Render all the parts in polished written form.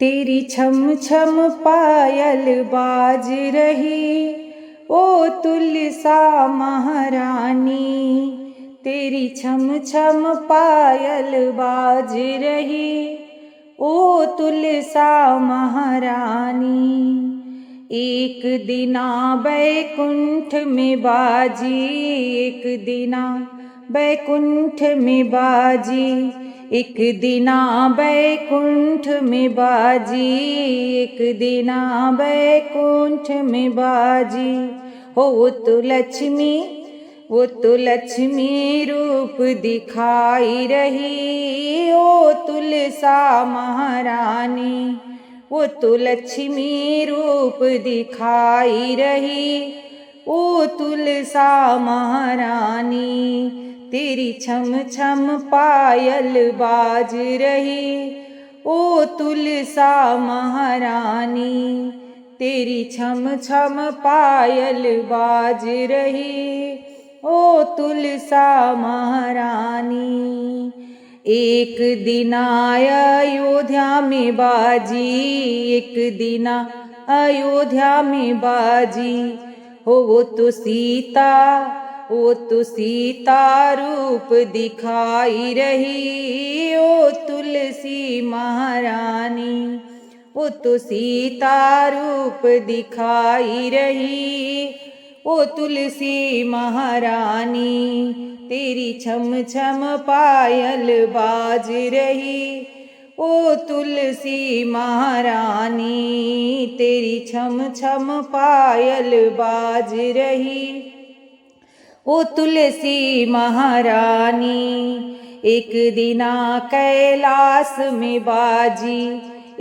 तेरी छम छम पायल बाज रही, ओ तुलसा महारानी। तेरी छम छम पायल बाज रही, ओ तुलसा महारानी। एक दिना बैकुंठ में बाजी, एक दिना बैकुंठ में बाजी, एक दिना बैकुंठ में बाजी, एक दिना बैकुंठ में बाजी। हो वो तो लक्ष्मी रूप दिखाई रही, ओ तुलसा महारानी। वो तो लक्ष्मी रूप दिखाई रही, ओ तुलसा महारानी। तेरी छम छम पायल बाज रही, ओ तुलसा महारानी। तेरी छम छम पायल बाज रही, ओ तुलसा महारानी। एक दिना अयोध्या में बाजी, एक दिना अयोध्या में बाजी। वो तो सीता रूप दिखाई रही, ओ तुलसी महारानी। वो तो सीता रूप दिखाई रही, ओ तुलसी महारानी। तेरी छम छम पायल बाज रही, ओ तुलसी महारानी। तेरी छम छम पायल बाज रही, ओ तुलसी महारानी। एक दिना कैलाश में बाजी,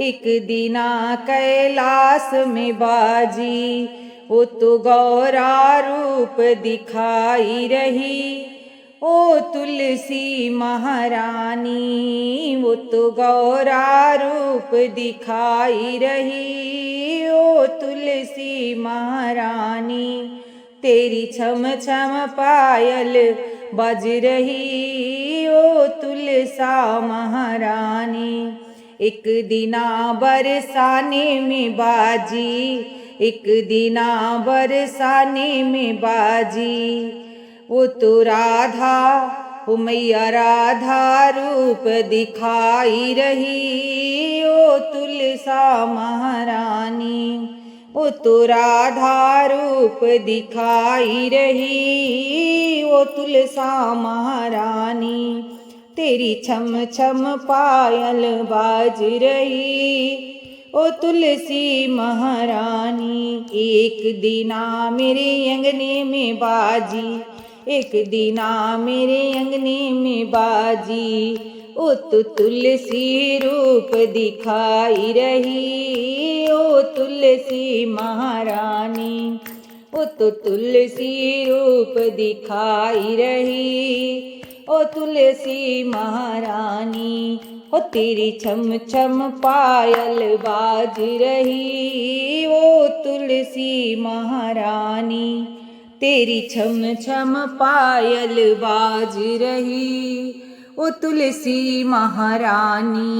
एक दिना कैलाश में बाजी। वो तो गौरा रूप दिखाई रही, ओ तुलसी महारानी। वो तो गौरा रूप दिखाई रही, ओ तुलसी महारानी। तेरी छम छम पायल बज रही, ओ तुलसा महारानी। एक दिना बरसाने में बाजी, एक दिना बरसाने में बाजी। वो तो वो मैया राधा रूप दिखाई रही, ओ तुलसा महारानी। वो तो राधा रूप दिखाई रही, ओ तुलसा महारानी। तेरी छम छम पायल बाज रही, ओ तुलसी महारानी। एक दिना मेरे अंगने में बाजी, एक दिना मेरे अंगने में बाजी। ओ तो तुलसी रूप दिखाई रही, ओ तुलसी महारानी। ओ तो तुलसी रूप दिखाई रही, ओ तुलसी महारानी। ओ तेरी छम छम पायल बाज रही, ओ तुलसी महारानी। तेरी छम छम पायल बाज रही, ओ तुलसी महारानी।